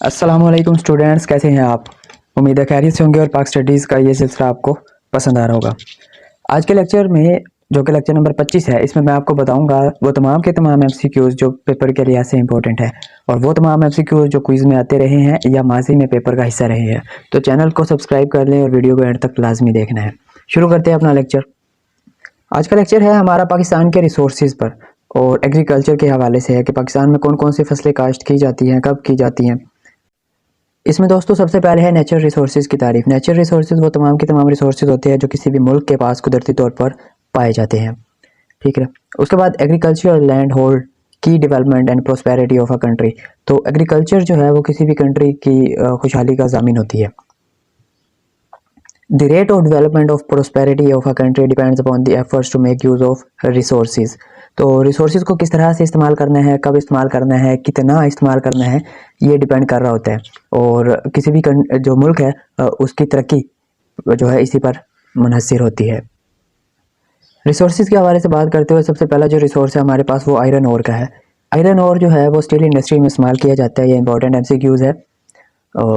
अस्सलाम वालेकुम स्टूडेंट्स, कैसे हैं आप? उम्मीद है खैरियत से होंगे और पाक स्टडीज़ का ये सिलसिला आपको पसंद आ रहा होगा। आज के लेक्चर में, जो कि लेक्चर नंबर 25 है, इसमें मैं आपको बताऊंगा वो तमाम के तमाम एमसीक्यूज़ जो पेपर के लिहाज से इंपॉर्टेंट है, और वो तमाम एमसीक्यूज़ जो क्विज़ में आते रहे हैं या माजी में पेपर का हिस्सा रहे हैं। तो चैनल को सब्सक्राइब कर लें और वीडियो को एंड तक लाजमी देखना है। शुरू करते हैं अपना लेक्चर। आज का लेक्चर है हमारा पाकिस्तान के रिसोर्सेज पर और एग्रीकल्चर के हवाले से है कि पाकिस्तान में कौन कौन सी फसलें काश्त की जाती हैं, कब की जाती हैं। इसमें दोस्तों सबसे पहले है नेचुरल रिसोर्सेज की तारीफ। नेचुरल रिसोर्सेज वो तमाम के तमाम रिसोर्सेज होते हैं जो किसी भी मुल्क के पास कुदरती तौर पर पाए जाते हैं, ठीक है। उसके बाद एग्रीकल्चर लैंड होल्ड की development and prosperity of a country. तो एग्रीकल्चर जो है वो किसी भी कंट्री की खुशहाली का ज़ामिन होती है। The rate of development of prosperity of a country depends upon the efforts to make use of resources. तो रिसोर्सेज को किस तरह से इस्तेमाल करना है, कब इस्तेमाल करना है, कितना इस्तेमाल करना है, ये डिपेंड कर रहा होता है। और किसी भी जो मुल्क है उसकी तरक्की जो है इसी पर मुनहसर होती है। रिसोर्सेज के हवाले से बात करते हुए सबसे पहला जो रिसोर्स है हमारे पास वो आयरन ओर का है। आयरन ओर जो है वो स्टील इंडस्ट्री में इस्तेमाल किया जाता है, ये इंपॉर्टेंट एमसीक्यूज़ है।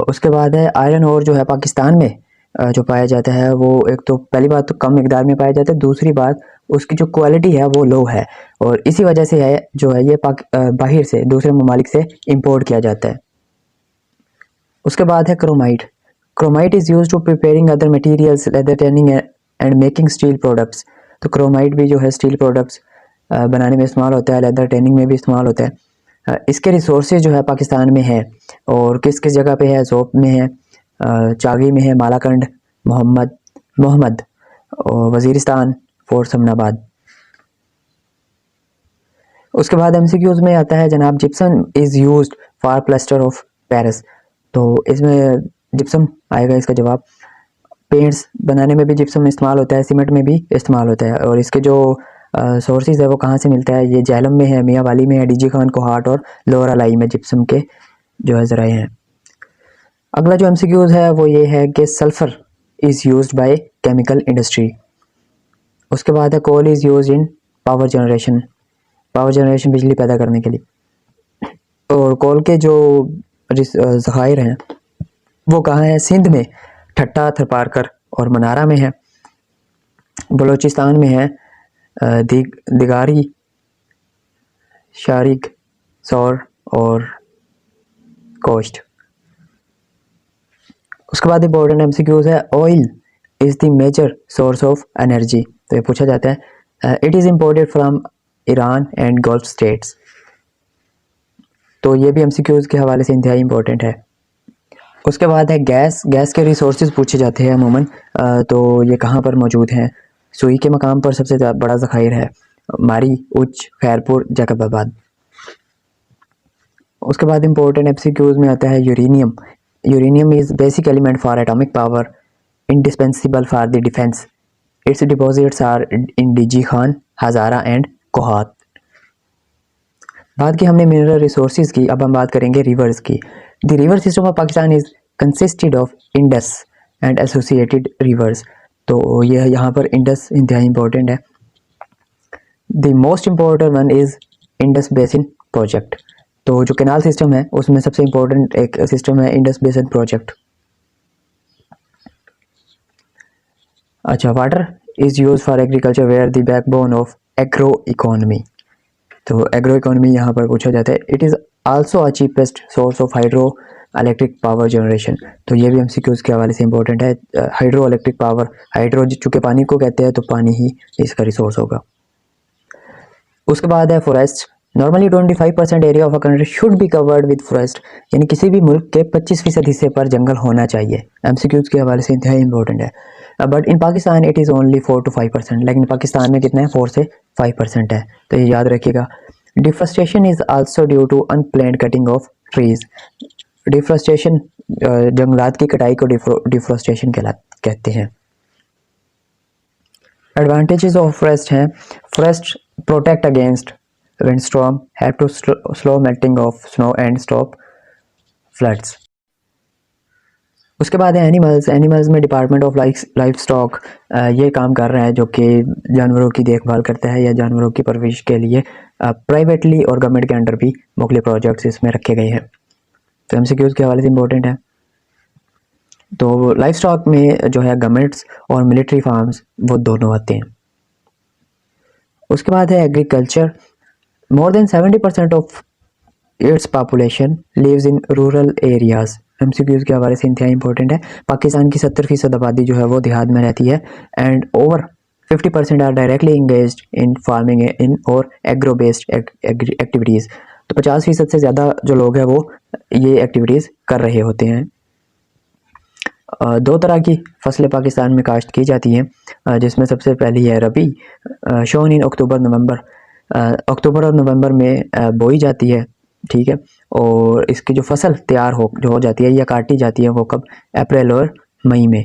उसके बाद है आयरन ओर जो है पाकिस्तान में जो पाया जाता है वो, एक तो पहली बात तो कम मिकदार में पाया जाता है, दूसरी बात उसकी जो क्वालिटी है वो लो है, और इसी वजह से है जो है ये बाहर से दूसरे ममालिक से इंपोर्ट किया जाता है। उसके बाद है chromite. Chromite is use to preparing other materials leather tanning and making steel products. तो क्रोमाइट भी जो है स्टील प्रोडक्ट्स बनाने में इस्तेमाल होता है, लेदर टैनिंग में भी इस्तेमाल होता है। इसके रिसोर्सेज जो है पाकिस्तान में है, और किस किस जगह पे है, ज़ोप में है, चागी में है, मालाकंड, मोहम्मद और वज़ीरिस्तान, फोर्ट समनाबाद। उसके बाद एमसीक्यूज में आता है जनाब gypsum is used for plaster of Paris. तो इसमें जिप्सम आएगा इसका जवाब। पेंट्स बनाने में भी जिप्सम इस्तेमाल होता है, सीमेंट में भी इस्तेमाल होता है, और इसके जो सोर्सेज है वो कहाँ से मिलता है, ये जहलम में है, मियाँ वाली में है, डीजी खान कोहाट और लोअर अलाई में जिप्सम के जो है ज़राए हैं। अगला जो एमसीक्यूज है वो ये है कि sulphur is used by chemical industry. उसके बाद है coal is used in power generation बिजली पैदा करने के लिए। और कोल के जो ज़खायर हैं वो कहाँ है, सिंध में ठट्टा, थरपारकर और मनारा में है, बलूचिस्तान में है दिगारी, शारिक, सौर और कोस्ट। उसके बाद इंपॉर्टेंट एमसीक्यूज है oil is the major source of energy. तो ये पूछा जाता है it is imported from Iran and Gulf states. तो ये भी एमसीक्यूज के हवाले से इंतहाई इंपॉर्टेंट है। उसके बाद है गैस के रिसोर्सेज पूछे जाते हैं अमूमन। तो ये कहाँ पर मौजूद हैं, सुई के मकाम पर सबसे बड़ा ज़खायर है, मारी, उच्च, खैरपुर, जैकबाबाद। उसके बाद इंपॉर्टेंट एमसीक्यूज में आता है uranium. Uranium is basic element for atomic power, indispensable for the defence. Its deposits are in DG Khan, Hazara and Kohat. बात की हमने मिनरल रिसोर्सेज की, अब हम बात करेंगे रिवर्स की। The river system of Pakistan is consisted of Indus and associated reverse. तो यह यहाँ पर इंडस इंतहाई इंपॉर्टेंट है। The most important one is Indus basin project. तो जो कैनाल सिस्टम है उसमें सबसे इम्पोर्टेंट एक सिस्टम है इंडस बेसिन प्रोजेक्ट। अच्छा, water is use for agriculture where the backbone of agro economy. तो एग्रो इकोनॉमी यहाँ पर पूछा जाता है। It is also a cheapest source of hydro electric power generation. तो ये भी एमसीक्यूज़ के हवाले से इंपॉर्टेंट है। हाइड्रो इलेक्ट्रिक पावर, हाइड्रो चूँकि पानी को कहते हैं तो पानी ही इसका रिसोर्स होगा। उसके बाद है forest. Normally 25% area of a country should be covered with forest. यानी किसी भी मुल्क के 25% हिस्से पर जंगल होना चाहिए। एमसीक्यूज़ के हवाले से इंतहाई इंपॉर्टेंट है। But in Pakistan it is only 4 to 5%। लेकिन पाकिस्तान में कितना है, 4 से 5% है, तो ये याद रखिएगा। Deforestation is also due to unplanned cutting of trees. Deforestation जंगलात की कटाई को डिफॉरेस्टेशन कहते हैं। एडवांटेजेस ऑफ फॉरेस्ट हैं, forest protect against windstorm, help to slow melting of snow and stop floods. उसके बाद है एनिमल्स में डिपार्टमेंट ऑफ लाइफ स्टॉक ये काम कर रहा है, जो कि जानवरों की देखभाल करता है या जानवरों की परवरिश के लिए प्राइवेटली और गवर्नमेंट के अंडर भी मुख्तलिफ प्रोजेक्ट्स इसमें रखे गए हैं। तो MCQs के हवाले से इम्पोर्टेंट है। तो लाइफ स्टॉक में जो है गवर्नमेंट्स और मिलिट्री फार्म्स वो दोनों आते हैं। उसके बाद है agriculture. More than 70% of its population lives in rural areas. MCQs के हवाले से इंतहाई इंपॉर्टेंट है। पाकिस्तान की 70% आबादी जो है वो देहात में रहती है and over 50% are directly engaged in farming in और एग्रो बेस्ड एक्टिविटीज़। तो 50% से ज़्यादा जो लोग हैं वो ये एक्टिविटीज़ कर रहे होते हैं। दो तरह की फसलें पाकिस्तान में काश्त की जाती हैं, जिसमें सबसे पहली है रबी, शोन इन अक्टूबर नवंबर। अक्टूबर और नवंबर में बोई जाती है, ठीक है। और इसकी जो फसल तैयार हो जाती है या काटी जाती है वो कब, अप्रैल और मई में।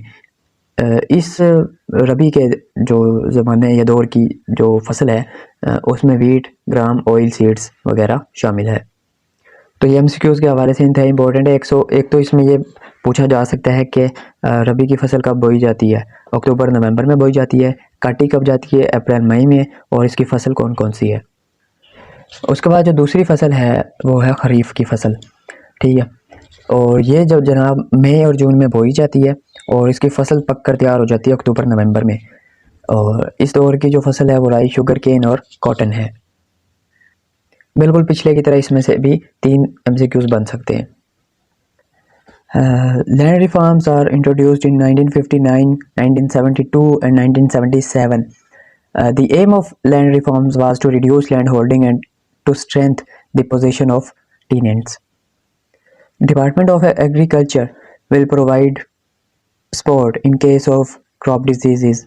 इस रबी के जो ज़माने या दौर की जो फसल है उसमें वीट, ग्राम, ऑयल सीड्स वगैरह शामिल है। तो ये MCQs के हवाले से इंतहाई इंपॉर्टेंट है। एक तो इसमें ये पूछा जा सकता है कि रबी की फसल कब बोई जाती है, अक्टूबर नवंबर में बोई जाती है, काटी कब जाती है, अप्रैल मई में, और इसकी फसल कौन कौन सी है। उसके बाद जो दूसरी फसल है वो है खरीफ की फसल, ठीक है। और ये जब जनाब मई और जून में बोई जाती है और इसकी फसल पक कर तैयार हो जाती है अक्टूबर नवंबर में। और इस दौर की जो फसल है वो राई, शुगर केन और कॉटन है। बिल्कुल पिछले की तरह इसमें से भी 3 MCQs बन सकते हैं। Land reforms are introduced in 1959, 1972 and 1977. The aim of land reforms was to reduce land holding and to strengthen the position of tenants. Department of Agriculture will provide support in case of crop diseases.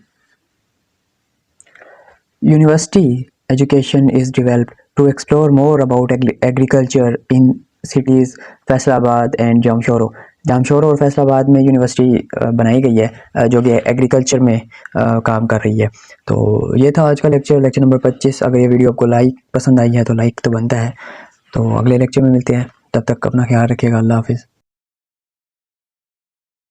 University education is developed to explore more about agriculture in cities Faisalabad and Jamshoro और फैसलाबाद में university बनाई गई है जो कि agriculture में काम कर रही है। तो ये था आज का लेक्चर नंबर 25। अगर ये वीडियो आपको पसंद आई है तो लाइक तो बनता है। तो अगले लेक्चर में मिलते हैं, तब तक अपना ख्याल रखिएगा। अल्लाह हाफिज़।